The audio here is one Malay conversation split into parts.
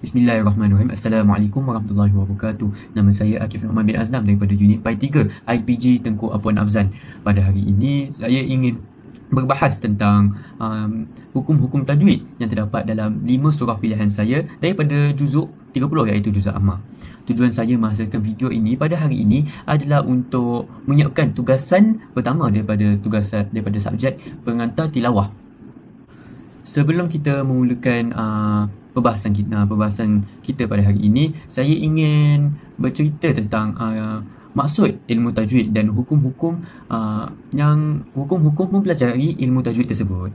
Bismillahirrahmanirrahim. Assalamualaikum warahmatullahi wabarakatuh. Nama saya Akif Noman bin Azlam daripada unit PAI 3 IPG Tengku Apuan Afzan. Pada hari ini saya ingin berbahas tentang hukum-hukum tajwid yang terdapat dalam 5 surah pilihan saya daripada juzuk 30 iaitu juzuk Ammah. Tujuan saya menghasilkan video ini pada hari ini adalah untuk menyiapkan tugasan pertama daripada subjek pengantar tilawah. Sebelum kita memulakan perbahasan kita pada hari ini, saya ingin bercerita tentang maksud ilmu tajwid dan hukum-hukum mempelajari ilmu tajwid tersebut.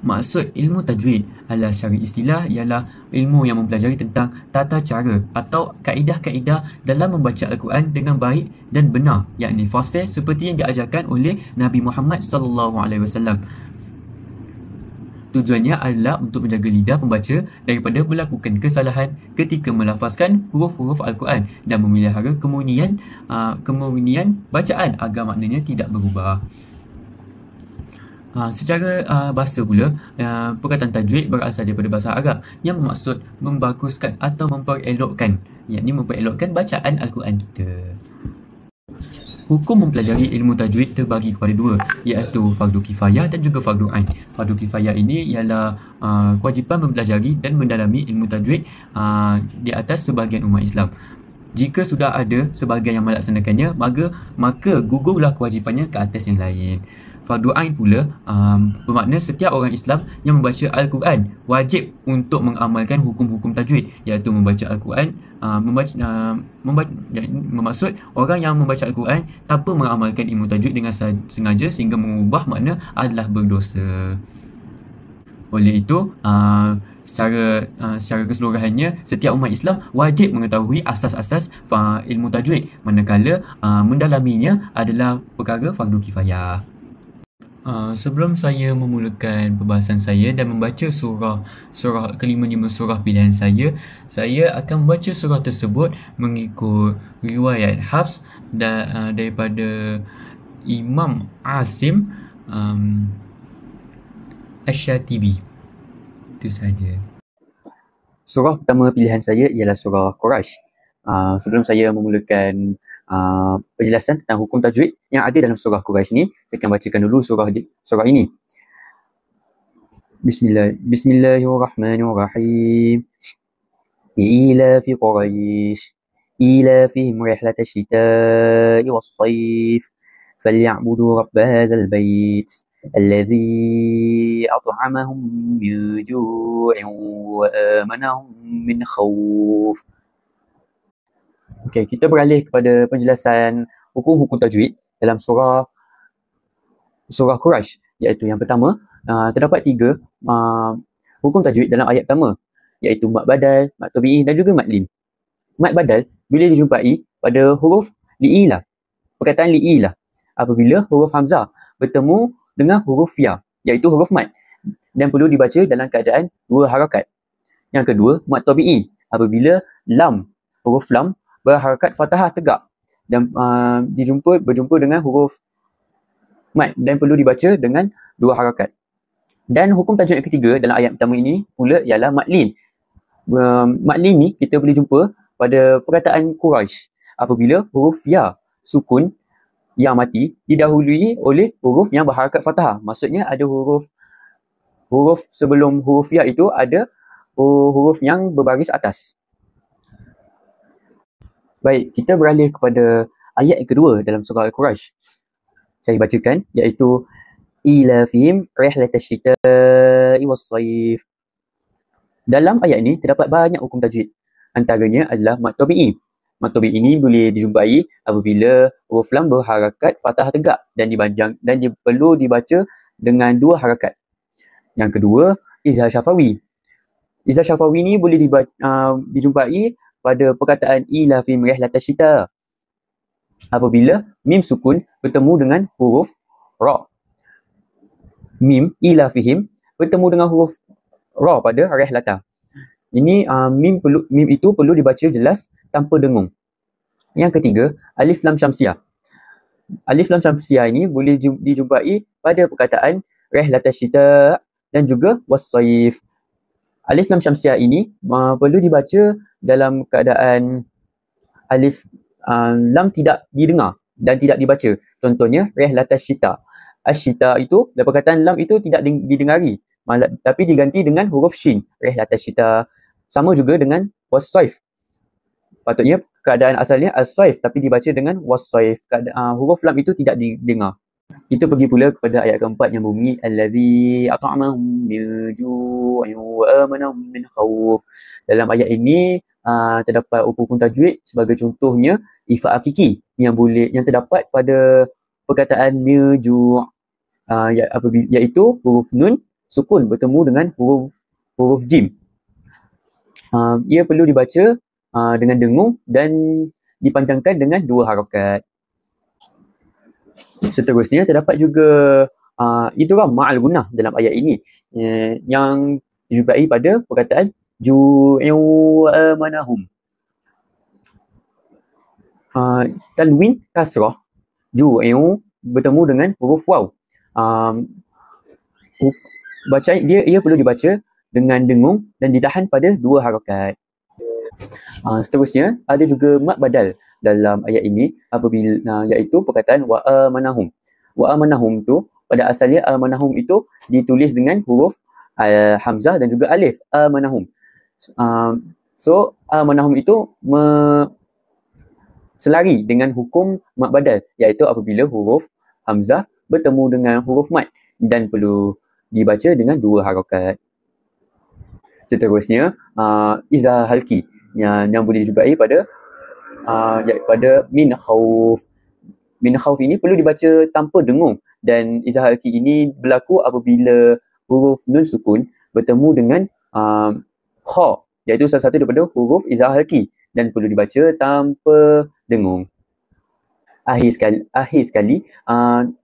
Maksud ilmu tajwid adalah secara istilah ialah ilmu yang mempelajari tentang tata cara atau kaedah-kaedah dalam membaca Al-Quran dengan baik dan benar, yakni fasih seperti yang diajarkan oleh Nabi Muhammad SAW. Tujuannya adalah untuk menjaga lidah pembaca daripada melakukan kesalahan ketika melafazkan huruf-huruf Al-Quran dan memelihara kemurnian bacaan agar maknanya tidak berubah. Secara bahasa pula, perkataan tajwid berasal daripada bahasa Arab yang bermaksud membaguskan atau memperelokkan, yakni memperelokkan bacaan Al-Quran kita. Hukum mempelajari ilmu tajwid terbagi kepada dua, iaitu fardu kifayah dan juga fardu ain. Fardu kifayah ini ialah kewajipan mempelajari dan mendalami ilmu tajwid di atas sebahagian umat Islam. Jika sudah ada sebahagian yang melaksanakannya, maka gugurlah kewajipannya ke atas yang lain. Fardu ain pula bermakna setiap orang Islam yang membaca Al-Quran wajib untuk mengamalkan hukum-hukum tajwid, iaitu membaca Al-Quran bermaksud orang yang membaca Al-Quran tanpa mengamalkan ilmu tajwid dengan sengaja sehingga mengubah makna adalah berdosa. Oleh itu, secara keseluruhannya, setiap umat Islam wajib mengetahui asas-asas ilmu tajwid, manakala mendalaminya adalah perkara fardu kifayah. Sebelum saya memulakan perbahasan saya dan membaca surah kelima-lima surah pilihan saya akan membaca surah tersebut mengikut riwayat Hafs daripada Imam Asim Asy-Syatibi. Itu saja. Surah pertama pilihan saya ialah surah Quraisy. Sebelum saya memulakan penjelasan tentang hukum tajwid yang ada dalam surah Quraisy ni, saya akan bacakan dulu surah ini. Bismillahirrahmanirrahim. Ila fi Quraisy ila fihim rihlat asy-syita'i was-sayf falyabudu rabb hadzal bait alladzi at'amahum min ju'in wa amanahum min khauf. Okey, kita beralih kepada penjelasan hukum-hukum tajwid dalam surah Quraisy, iaitu yang pertama, terdapat 3 hukum tajwid dalam ayat pertama, iaitu mad badal, mad tabi'i dan juga mad lim. Mad badal boleh dijumpai pada huruf li'ilah, perkataan li'ilah, apabila huruf hamzah bertemu dengan huruf ya, iaitu huruf mad, dan perlu dibaca dalam keadaan 2 harakat. Yang kedua, mad tabi'i, apabila huruf lam berharakat fathah tegak dan berjumpa dengan huruf mad dan perlu dibaca dengan 2 harakat. Dan hukum tajwid yang ketiga dalam ayat pertama ini pula ialah mad lin. Mad lin ni kita boleh jumpa pada perkataan Quraisy apabila huruf ya sukun yang mati didahului oleh huruf yang berharakat fathah. Maksudnya ada huruf sebelum huruf ya itu ada huruf yang berbaris atas. Baik, kita beralih kepada ayat yang kedua dalam surah Al-Quraisy. Saya bacakan, iaitu ila fihim rihlat asy-syita'i was-sayf. Dalam ayat ini terdapat banyak hukum tajwid. Antaranya adalah mad tabi'i. Mad tabi'i ini boleh dijumpai apabila huruf lam berharakat fathah tegak dan perlu dibaca dengan 2 harakat. Yang kedua, izhar syafawi. Izhar syafawi ini boleh dijumpai pada perkataan ila fihim rihlat asy-syita apabila mim sukun bertemu dengan huruf ra. Mim ila fihim bertemu dengan huruf ra pada rihlata. Ini mim itu perlu dibaca jelas tanpa dengung. Yang ketiga, alif lam syamsiah. Alif lam syamsiah ini boleh dijumpai pada perkataan rihlat asy-syita dan juga was-sayf. Alif lam syamsiah ini perlu dibaca dalam keadaan alif lam tidak didengar dan tidak dibaca. Contohnya rihlatas syita. Asyita itu dalam perkataan lam itu tidak didengari, tapi diganti dengan huruf shin. Rihlatas syita. Sama juga dengan wassaif. Patutnya keadaan asalnya as-saif tapi dibaca dengan wassaif. Huruf lam itu tidak didengar. Kita pergi pula kepada ayat keempat yang berbunyi allazi at'amahum min ju'in wa amanahum min khauf. Dalam ayat ini terdapat hukum tajwid sebagai contohnya ifat hakiki yang terdapat pada perkataan miju, iaitu huruf nun sukun bertemu dengan huruf jim. Ia perlu dibaca dengan dengung dan dipanjangkan dengan 2 harakat. Seterusnya terdapat juga idgham ma'al gunnah dalam ayat ini yang dijumpai pada perkataan ju'u wa amanahum. Tanwin kasrah ju'u bertemu dengan huruf waw. Bacaan ia perlu dibaca dengan dengung dan ditahan pada 2 harakat. Seterusnya ada juga mad badal dalam ayat ini apabila iaitu perkataan wa amanahum. Wa amanahum tu pada asalnya amanahum itu ditulis dengan huruf hamzah dan juga alif amanahum. So amanahum itu selari dengan hukum mad badal iaitu apabila huruf hamzah bertemu dengan huruf mad dan perlu dibaca dengan 2 harakat. Seterusnya iza halki yang boleh dijumpai pada min khauf. Min khauf ini perlu dibaca tanpa dengung dan izhar halki ini berlaku apabila huruf nun sukun bertemu dengan kha, iaitu salah satu daripada huruf izhar halki dan perlu dibaca tanpa dengung. Akhir sekali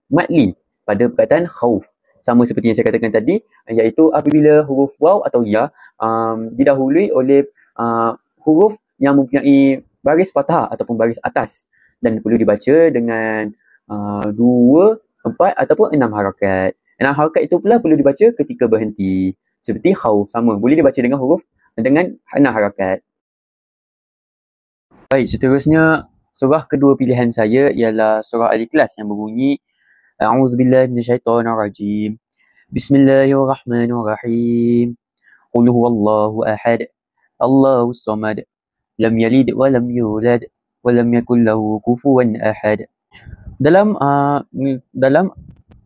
mad lin pada perkataan khauf. Sama seperti yang saya katakan tadi, iaitu apabila huruf waw atau ya didahului oleh huruf yang mempunyai baris fathah ataupun baris atas dan perlu dibaca dengan 2, 4 ataupun 6 harakat. 6 harakat itu pula perlu dibaca ketika berhenti. Seperti khauf, sama. Boleh dibaca dengan huruf dengan 6 harakat. Baik, seterusnya surah kedua pilihan saya ialah surah Al-Ikhlas yang berbunyi A'udzubillahi minasyaitonirrajim. Bismillahirrahmanirrahim. Qul huwallahu ahad. Allahus samad. Lam yalid wa lam yulad wa lam yakul lahu kufuwan ahad. Dalam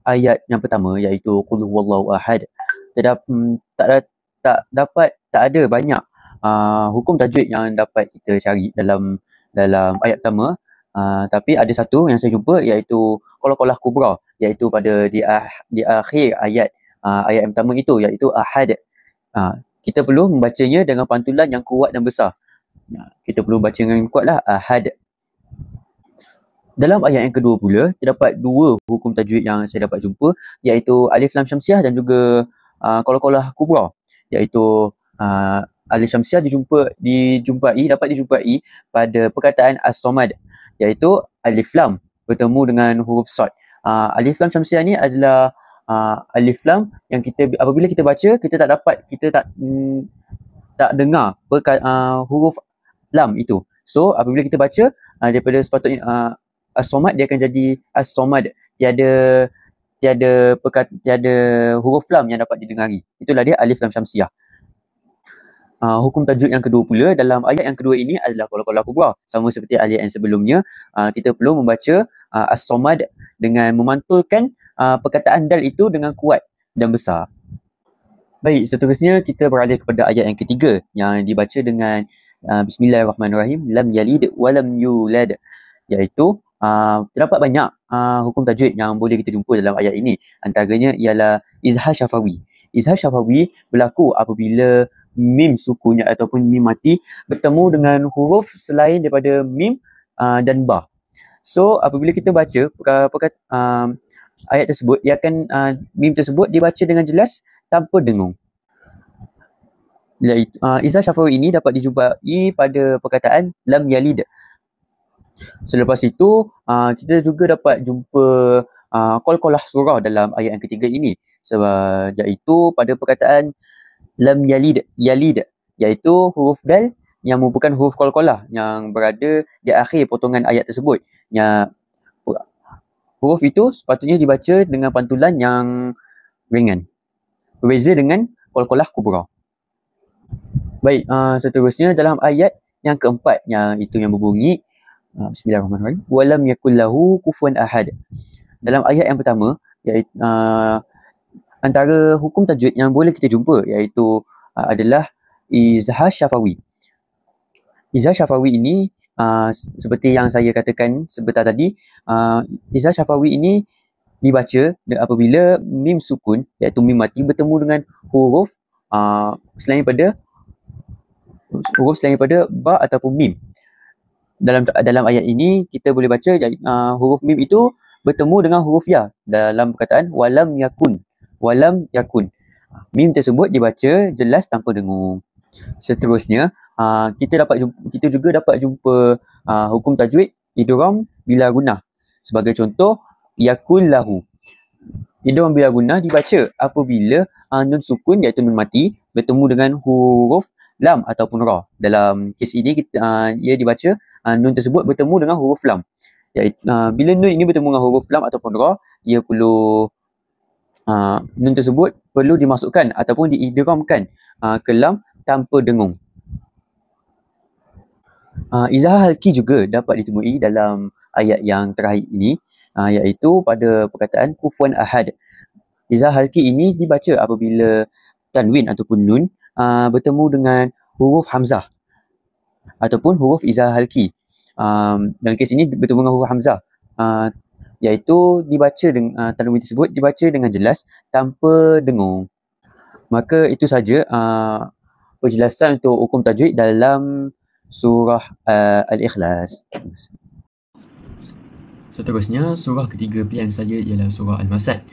ayat yang pertama iaitu qul huwallahu ahad, tak ada banyak hukum tajwid yang dapat kita cari dalam ayat pertama. Tapi ada satu yang saya jumpa iaitu qalqalah kubra, iaitu pada di akhir ayat yang pertama itu iaitu ahad. Kita perlu membacanya dengan pantulan yang kuat dan besar. Kita perlu baca dengan kuatlah ahad. Dalam ayat yang kedua pula terdapat 2 hukum tajwid yang saya dapat jumpa iaitu alif lam syamsiah dan juga qalqalah kubra, iaitu alif syamsiah dapat dijumpai pada perkataan as-samad, iaitu alif lam bertemu dengan huruf sad. Alif lam syamsiah ni adalah alif lam yang apabila kita baca kita tak dengar huruf lam itu. So apabila kita baca daripada sepatutnya as-samad dia akan jadi as-samad, tiada huruf lam yang dapat didengari. Itulah dia alif lam syamsiah. Hukum tajwid yang kedua pula dalam ayat yang kedua ini adalah qalqalah kubra. Sama seperti ayat yang sebelumnya, kita perlu membaca as-samad dengan memantulkan perkataan dal itu dengan kuat dan besar. Baik, seterusnya kita beralih kepada ayat yang ketiga yang dibaca dengan Bismillahirrahmanirrahim. Lam yalid wa lam yulad, iaitu terdapat banyak hukum tajwid yang boleh kita jumpa dalam ayat ini. Antaranya ialah izhar syafawi. Izhar syafawi berlaku apabila mim sukun ataupun mim mati bertemu dengan huruf selain daripada mim dan ba. So apabila kita baca ayat tersebut, ia akan mim tersebut dibaca dengan jelas tanpa dengung. Izhar syafawi ini dapat dijumpai pada perkataan lam yalid. Selepas itu kita juga dapat jumpa qalqalah surah dalam ayat yang ketiga ini, iaitu pada perkataan lam yalid iaitu huruf dal yang merupakan huruf qalqalah yang berada di akhir potongan ayat tersebut. Yang huruf itu sepatutnya dibaca dengan pantulan yang ringan. Berbeza dengan qalqalah kubra. Baik, seterusnya dalam ayat yang keempat yang berbunyi Bismillahirrahmanirrahim. Walam yakul lahu kufuwan ahad. Dalam ayat yang pertama iaitu antara hukum tajwid yang boleh kita jumpa iaitu adalah izhar syafawi. Izhar syafawi ini seperti yang saya katakan sebentar tadi, izhar syafawi ini dibaca apabila mim sukun iaitu mim mati bertemu dengan huruf selain daripada ba ataupun mim. Dalam ayat ini kita boleh baca huruf mim itu bertemu dengan huruf ya dalam perkataan walam yakun. Mim tersebut dibaca jelas tanpa dengung. Seterusnya kita juga dapat jumpa hukum tajwid idgham bila gunnah. Sebagai contoh, yakul lahu. Idgham bila gunnah dibaca apabila nun sukun iaitu nun mati bertemu dengan huruf lam ataupun ra. Dalam kes ini ia dibaca nun tersebut bertemu dengan huruf lam. Bila nun ini bertemu dengan huruf lam ataupun ra, ia perlu nun tersebut perlu dimasukkan ataupun diidghamkan ke lam tanpa dengung. Izhar halki juga dapat ditemui dalam ayat yang terakhir ini, iaitu pada perkataan kufuwan ahad. Izhar halki ini dibaca apabila tanwin ataupun nun bertemu dengan huruf hamzah ataupun huruf izhar halki. Dalam kes ini bertemu dengan huruf hamzah, iaitu dibaca dengan tanwin tersebut dibaca dengan jelas tanpa dengung. Maka itu saja penjelasan untuk hukum tajwid dalam surah Al-Ikhlas. Seterusnya, surah ketiga pilihan saya ialah surah Al-Masad.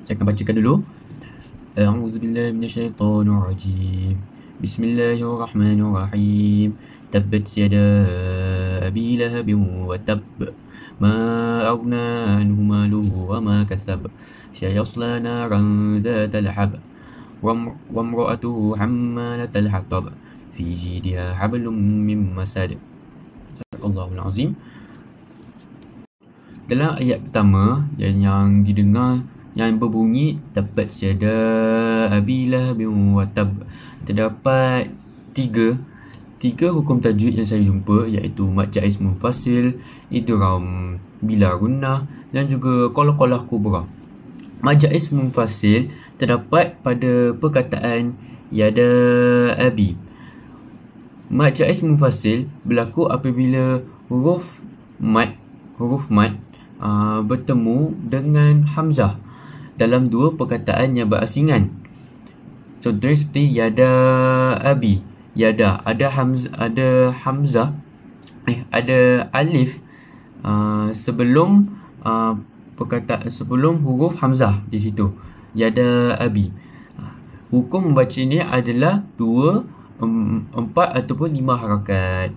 Saya akan bacakan dulu. A'udzubillahi minasyaitonirrajim. Bismillahirrahmanirrahim. Tabbat yada abi lahabin wa tabb. Ma aghna anhu maluhu wa ma kasab. Sayasla naran zatal hab. Wa imra'atuhu hammalatal hatab. Fi jidha hablum min masad. Sadaqallahul azim. Dalam ayat pertama yang didengar yang berbunyi tabbat yada abi lahabin wa tabb, terdapat tiga hukum tajwid yang saya jumpa, iaitu mad jaiz munfasil, idgham bila gunnah dan juga qalqalah kubra. Mad jaiz munfasil terdapat pada perkataan yada abi. Mad jaiz munfasil berlaku apabila huruf mad bertemu dengan hamzah dalam dua perkataan yang berasingan. Contohnya seperti yada abi. Yada ada alif sebelum sebelum huruf hamzah di situ. Yada abi. Hukum membaca ini adalah 2, 4 ataupun 5 harakat.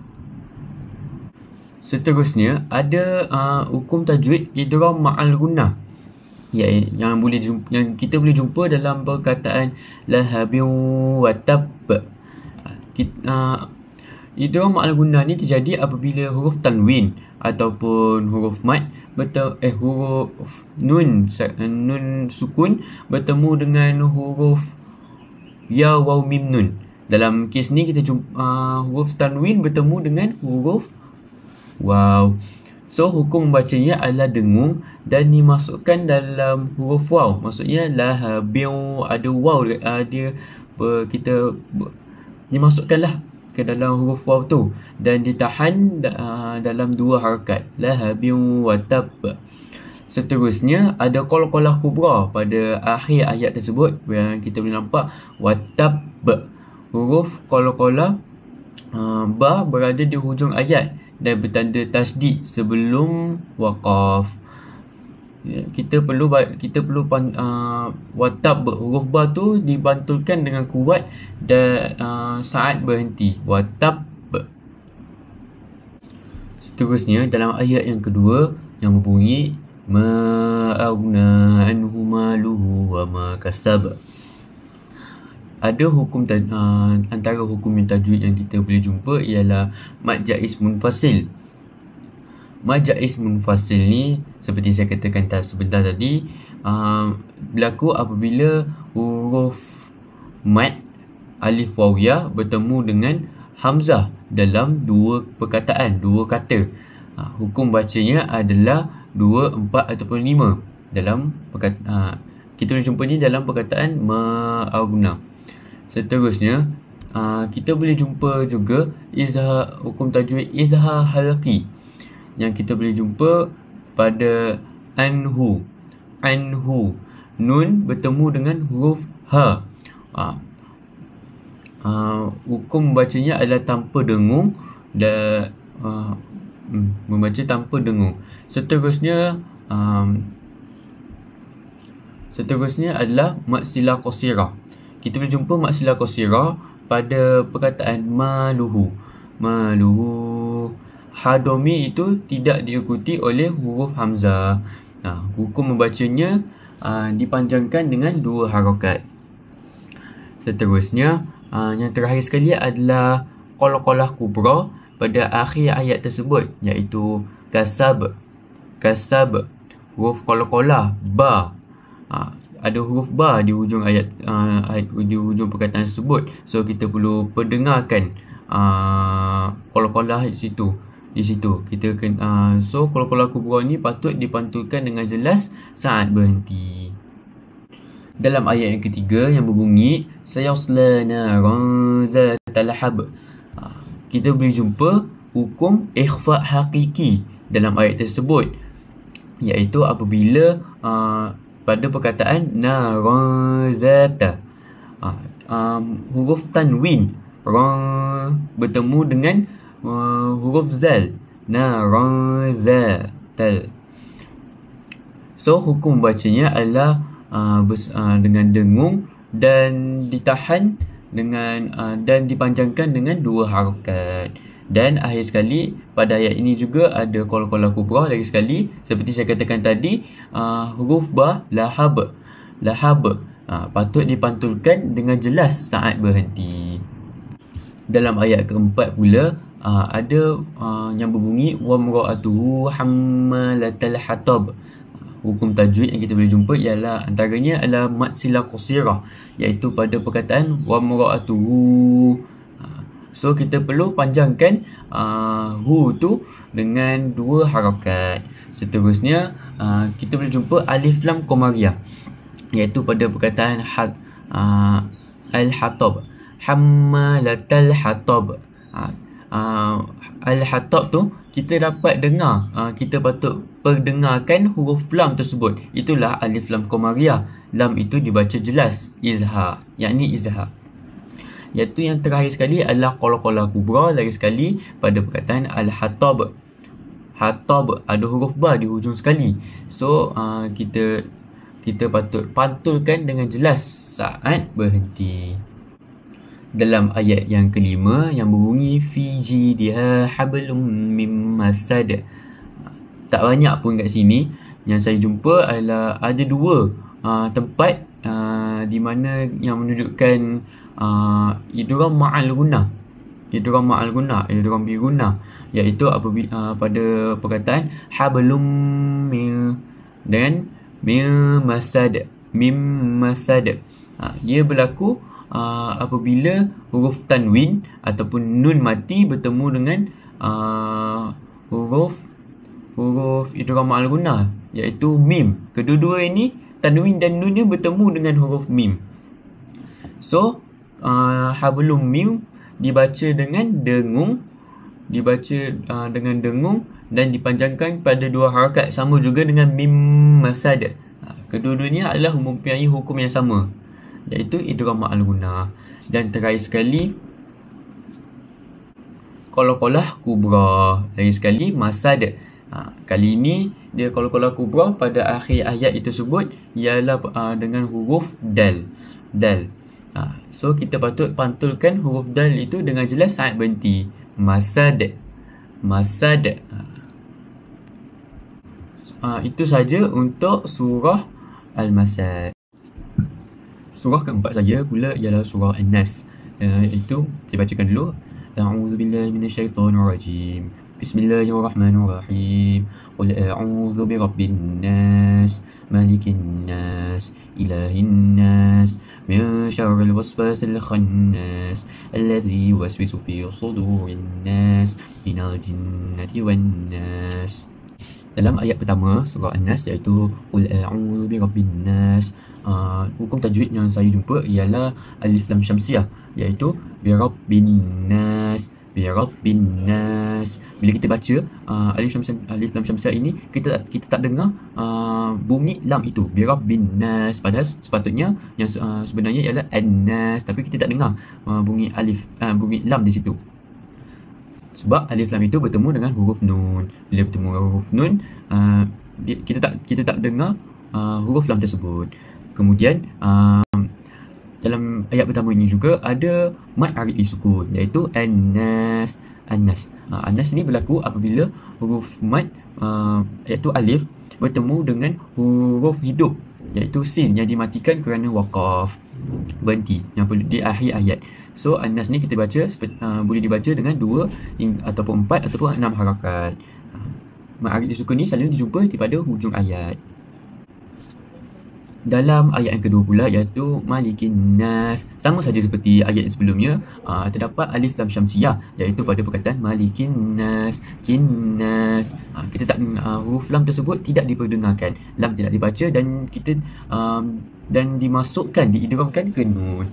Seterusnya ada hukum tajwid idgham ma'al gunnah, yang kita boleh jumpa dalam perkataan lahabin wa tabb. Idgham ma'al gunnah ni terjadi apabila huruf tanwin ataupun huruf mad huruf nun sukun bertemu dengan huruf ya waw mim nun. Dalam kes ni kita jumpa huruf tanwin bertemu dengan huruf waw. So hukum membacanya adalah dengung dan dimasukkan dalam huruf waw. Maksudnya lahabin ada waw, kita dimasukkanlah ke dalam huruf waw tu dan ditahan dalam 2 harakat, lahabin wa tabb. Seterusnya ada qalqalah kubra pada akhir ayat tersebut yang kita boleh nampak wa tabb. Huruf qalqalah ba berada di hujung ayat dan bertanda tasdid sebelum waqaf. Kita perlu watab huruf ba tu dibantulkan dengan kuat dan saat berhenti. Watab. Seterusnya dalam ayat yang kedua yang berbunyi ma aghna anhu maluhu wa ma kasab. ada antara hukum tajwid yang kita boleh jumpa ialah mad jaiz munfasil. Mad jaiz munfasil ni seperti saya katakan sebentar tadi, berlaku apabila huruf mad alif waw ya bertemu dengan hamzah dalam dua perkataan, dua kata. Hukum bacanya adalah 2, 4 ataupun 5 dalam kita boleh jumpa ni dalam perkataan ma'aruna. Seterusnya, kita boleh jumpa juga hukum tajwid izhar halqi yang kita boleh jumpa pada anhu. Nun bertemu dengan huruf ha. Hukum membacanya adalah tanpa dengung dan membaca tanpa dengung. Seterusnya adalah mad silah qasirah. Kita boleh jumpa mad silah qasirah pada perkataan maluhu. Ha dhamir itu tidak diikuti oleh huruf hamzah. Hukum membacanya dipanjangkan dengan 2 harakat. Seterusnya, yang terakhir sekali adalah qalqalah kubra pada akhir ayat tersebut, iaitu kasab. Huruf qalqalah ba. Ada huruf ba di ujung di ujung perkataan tersebut. So kita perlu perdengarkan qalqalah di situ. Kita so qalqalah kubra ni patut dipantulkan dengan jelas saat berhenti. Dalam ayat yang ketiga yang berbunyi sayasla naran zatal lahab, kita boleh jumpa hukum ikhfa hakiki dalam ayat tersebut, iaitu apabila pada perkataan naran zata, huruf tanwin ra bertemu dengan huruf zal, naran zatal. So hukum bacanya adalah dengan dengung dan ditahan dengan dan dipanjangkan dengan 2 harakat. Dan akhir sekali pada ayat ini juga ada qalqalah kubra lagi sekali, seperti saya katakan tadi, huruf ba lahab patut dipantulkan dengan jelas saat berhenti. Dalam ayat keempat pula ada yang berbunyi wa mra'atuhu hammalatal hatab. Hukum tajwid yang kita boleh jumpa ialah antaranya adalah mad silah qasirah, iaitu pada perkataan wa mra'atuhu. So kita perlu panjangkan hu tu dengan 2 harakat. Seterusnya, kita boleh jumpa alif lam qamariyah, iaitu pada perkataan al-hatab, hammalatal hatab. Al-hatab tu kita dapat dengar, kita patut perdengarkan huruf lam tersebut. Itulah alif lam qamariyah. Lam itu dibaca jelas, izhar, yakni izhar. Iaitu yang terakhir sekali adalah qalqalah kubra lagi sekali pada perkataan al-hatab. Hatab ada huruf ba di hujung sekali. So kita patut pantulkan dengan jelas saat berhenti. Dalam ayat yang kelima yang berbunyi fi jidha hablum mim masad, tak banyak pun kat sini. Yang saya jumpa adalah ada 2 tempat di mana yang menunjukkan idgham ma'al gunnah, idgham bi gunnah, iaitu apabila pada perkataan hablum dan mim masad. Ia berlaku apabila huruf tanwin ataupun nun mati bertemu dengan huruf idgham ma'al gunnah, iaitu mim. Kedua-dua ini tanwin dan nunnya bertemu dengan huruf mim. So hablum mim dibaca dengan dengung, dan dipanjangkan pada 2 harakat, sama juga dengan mim masad. Kedua-duanya adalah mempunyai hukum yang sama, iaitu idgham ma'al gunnah. Dan terakhir sekali qalqalah kubra, lagi sekali masad. Kali ini dia qalqalah kubra pada akhir ayat itu tersebut ialah dengan huruf dal. So kita patut pantulkan huruf dal itu dengan jelas saat berhenti. Masad. Itu saja untuk surah Al-Masad. surah keempat saya pula ialah surah An-Nas. Itu saya bacakan dulu. A'udzubillahi minasyaitonirrajim. Bismillahirrahmanirrahim. Qul a'udzu birabbin nas, malikin nas, ilahin nas, min syarril waswasil khannas, alladzi yuwaswisu fi sudurin nas, minal jinnati wan nas. Dalam ayat pertama surah An-Nas iaitu Qul a'udzu birabbin nas, hukum tajwid yang saya jumpa ialah alif lam syamsiah, iaitu birabbin nas, birabbin nas. Bila kita baca alif lam syamsiah ini, kita tak dengar bunyi lam itu, birabbin nas, padahal sepatutnya yang sebenarnya ialah an-nas, tapi kita tak dengar bunyi lam di situ. Sebab alif lam itu bertemu dengan huruf nun. Bila bertemu dengan huruf nun, kita tak dengar huruf lam tersebut. Kemudian dalam ayat pertama ini juga ada mad arid disukun, iaitu an-nas. An-nas ni berlaku apabila huruf mad iaitu alif bertemu dengan huruf hidup, iaitu sin yang dimatikan kerana waqaf, berhenti, yang perlu di akhir ayat. So an-nas ni kita baca boleh dibaca dengan 2 ataupun 4 ataupun 6 harakat. Mad arid disukun ni selalu dijumpa pada hujung ayat. Dalam ayat yang kedua pula iaitu malikin nas, sama saja seperti ayat yang sebelumnya, terdapat alif lam syamsiah, iaitu pada perkataan malikin nas, kinnas. Kita tak huruf lam tersebut tidak diperdengarkan, lam tidak dibaca dan kita dan dimasukkan, diidghamkan ke nun.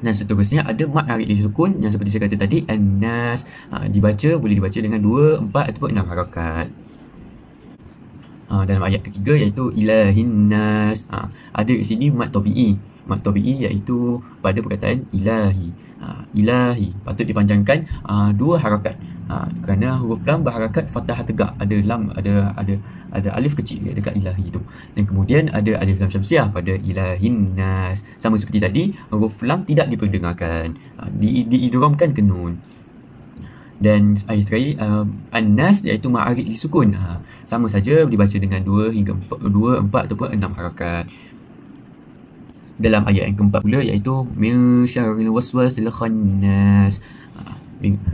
Dan seterusnya ada mad arid disukun yang seperti saya kata tadi, an-nas, boleh dibaca dengan 2, 4 ataupun 6 harakat. Dalam ayat ketiga iaitu ilahin nas, ada di sini mad tabi'i. Mad tabi'i iaitu pada perkataan ilahi. Ilahi patut dipanjangkan 2 harakat, kerana huruf lam berharakat fathah tegak, ada lam, ada alif kecil dekat ilahi itu. Dan kemudian ada alif lam syamsiah pada ilahin nas, sama seperti tadi, huruf lam tidak diperdengarkan, diidghamkan ke nun. Dan ayat terakhir an-nas iaitu mad arid disukun, sama saja dibaca dengan 2, 4 ataupun 6 harakat. Dalam ayat yang keempat pula iaitu min syarril waswasil khannas.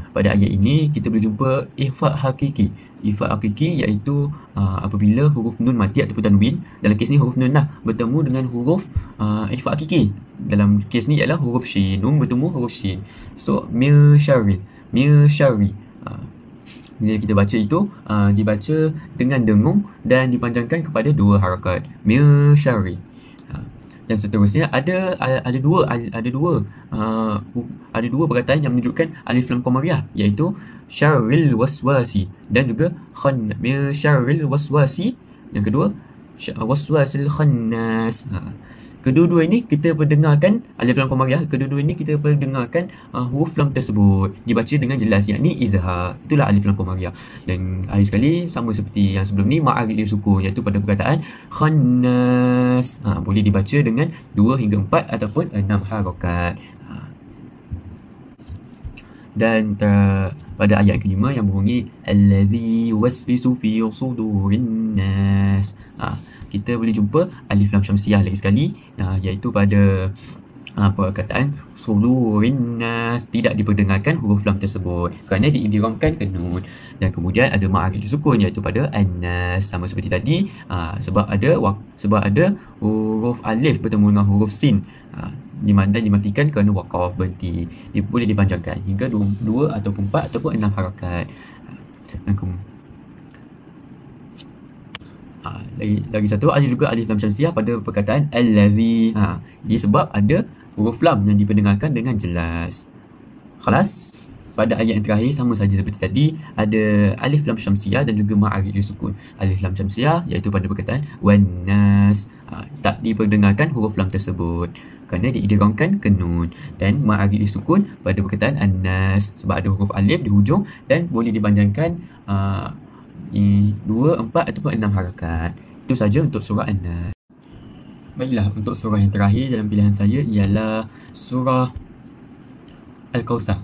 Pada ayat ini kita boleh jumpa ikhfa hakiki. Ikhfa hakiki iaitu apabila huruf nun mati ataupun tanwin, dalam kes ni huruf nun bertemu dengan huruf ikhfa hakiki. Dalam kes ni ialah huruf shin, nun bertemu huruf shin. So min syarril, bila kita baca itu dibaca dengan dengung dan dipanjangkan kepada 2 harakat, min syarri. Dan seterusnya ada dua perkataan yang menunjukkan alif lam qamariyah, iaitu syarril waswasi dan juga min syarril waswasi, yang kedua waswasil khannas. Kedua-dua ini kita perdengarkan alif lam qamariyah, kedua-dua ini kita perdengarkan huruf lam tersebut dibaca dengan jelas, yakni izhar. Itulah alif lam qamariyah. Dan lagi sekali sama seperti yang sebelum ni, mad arid disukun iaitu pada perkataan khannas, boleh dibaca dengan 2 hingga 4 ataupun 6 harakat. Dan pada ayat kelima yang berbunyi alladzi yuwaswisu fi sudurin nas, kita boleh jumpa alif lam syamsiah lagi sekali, iaitu pada perkataan sudurin nas, tidak diperdengarkan huruf lam tersebut kerana diidghamkan ke nun. Dan kemudian ada mad arid disukun iaitu pada an-nas, sama seperti tadi, sebab ada huruf alif bertemu dengan huruf sin, dan dimatikan kerana waqaf, berhenti. Dia boleh dipanjangkan hingga 2 ataupun 4 ataupun 6 harakat. Lagi satu, ada juga alif lam syamsiah pada perkataan allazi. Ia sebab ada huruf lam yang diperdengarkan dengan jelas. Khalas. Pada ayat yang terakhir sama saja seperti tadi, ada alif lam syamsiah dan juga mad arid disukun. Alif lam syamsiah iaitu pada perkataan wan nas, tak diperdengarkan huruf lam tersebut kerana diidghamkan ke nun. Dan mad arid disukun pada perkataan an-nas sebab ada huruf alif di hujung dan boleh dipanjangkan 2, 4 ataupun 6 harakat. Itu saja untuk surah An-Nas. Baiklah, untuk surah yang terakhir dalam pilihan saya ialah surah Al-Kautsar.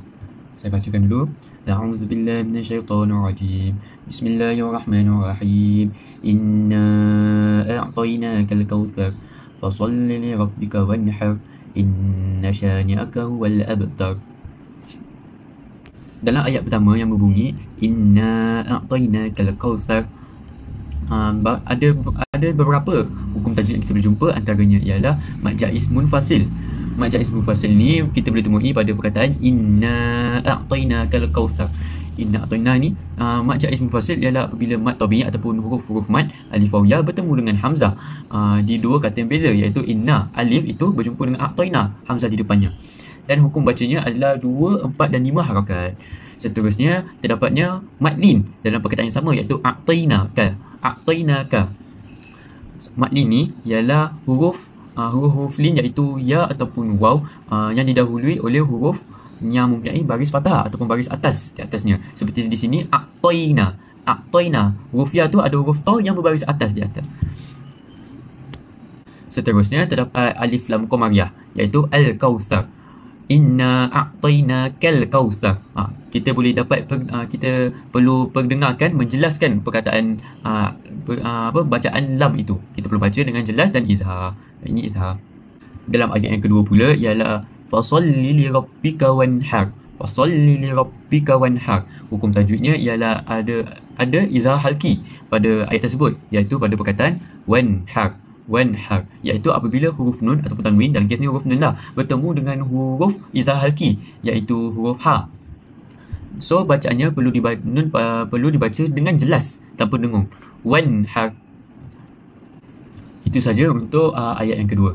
Saya bacakan dulu. A'udzubillahi minasyaitonirrajim. Bismillahirrahmanirrahim. Inna a'tainakal kautsar. fasalli li rabbika wanhar inna syani'aka huwal abtar. Dalam ayat pertama yang berbunyi inna a'tainakal kautsar, ada beberapa hukum tajwid yang kita boleh jumpa, antaranya ialah mad jaiz munfasil. Mad jaiz munfasil ni kita boleh temui pada perkataan inna a'tainakal kautsar. Inna a'taina ni mad jaiz munfasil ialah apabila mad tabi'i ataupun huruf-huruf mad alif waw ya bertemu dengan hamzah di dua kata yang beza, iaitu inna alif itu berjumpa dengan a'taina hamzah di depannya. Dan hukum bacanya adalah 2, 4 dan 5 harakat. Seterusnya terdapatnya mad lin dalam perkataan yang sama, iaitu a'tainaka. A'tainaka. Mad lin ni ialah huruf lin, iaitu ya ataupun waw yang didahului oleh huruf yang mempunyai baris fathah ataupun baris atas di atasnya. Seperti di sini a'taina. A'taina. Huruf ya tu ada huruf ta yang berbaris atas di atas. Seterusnya terdapat alif lam qamariyah, iaitu al-kautsar. Inna a'tainakal kautsar. Kita boleh dapat kita perlu perdengarkan, menjelaskan perkataan bacaan lam itu. Kita perlu baca dengan jelas dan izhar. Ini izhar. Dalam ayat yang kedua pula ialah fasalli li rabbika wanhar. Fasalli li rabbika wanhar. Hukum tajwidnya ialah ada izhar halqi pada ayat tersebut, iaitu pada perkataan wanhar. Wanhar, iaitu apabila huruf nun ataupun tanwin, dalam kes ni huruf nun lah, bertemu dengan huruf izhar halqi, iaitu huruf ha. So bacaannya perlu dibaca dengan jelas tanpa dengung. Wanhar. Itu saja untuk ayat yang kedua.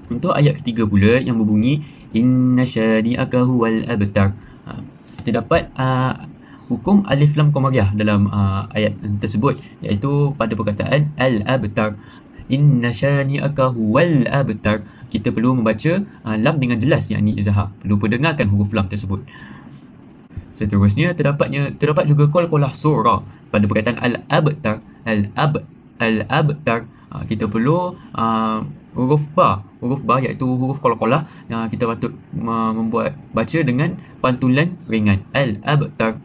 Untuk ayat ketiga pula yang berbunyi inna syani'aka huwal abtar, terdapat hukum alif lam qamariyah dalam ayat tersebut, iaitu pada perkataan al-abtar. Inna syani'aka huwal abtar. Kita perlu membaca lam dengan jelas, yakni izhar. Perlu perdengarkan huruf lam tersebut. Seterusnya terdapat juga qalqalah surah pada perkataan al-abtar. Al-abtar. Kita perlu huruf ba iaitu huruf qalqalah, kita patut membuat baca dengan pantulan ringan. Al-abtar.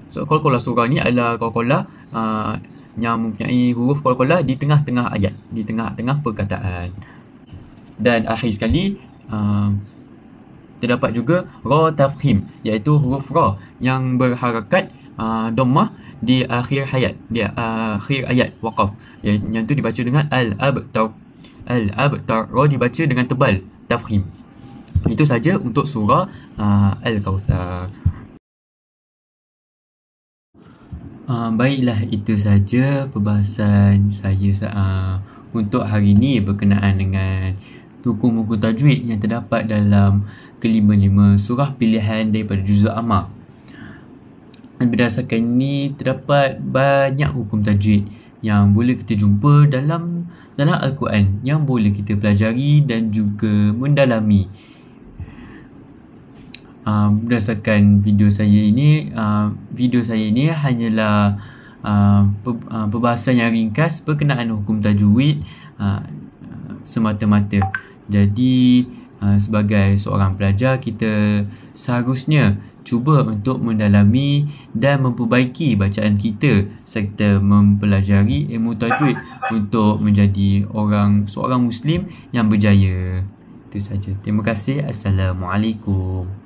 So qalqalah surah ni adalah qalqalah yang mempunyai huruf qalqalah di tengah-tengah ayat, di tengah-tengah perkataan. Dan akhir sekali terdapat juga ra tafkhim, iaitu huruf ra yang berharakat dhammah di akhir ayat waqaf, yang tu dibaca dengan al-abtar. Al-abtar, ra dibaca dengan tebal, tafkhim. Itu saja untuk surah Al-Kautsar. Baiklah, itu saja perbahasan saya untuk hari ini berkenaan dengan hukum-hukum tajwid yang terdapat dalam kelima-lima surah pilihan daripada juzuk Amma. Berdasarkan ini terdapat banyak hukum tajwid yang boleh kita jumpa dalam Al-Quran yang boleh kita pelajari dan juga mendalami. Berdasarkan video saya ini hanyalah perbahasan yang ringkas berkenaan hukum tajwid semata-mata. Jadi sebagai seorang pelajar, kita seharusnya cuba untuk mendalami dan memperbaiki bacaan kita serta mempelajari ilmu tajwid untuk menjadi seorang Muslim yang berjaya. Itu saja. Terima kasih. Assalamualaikum.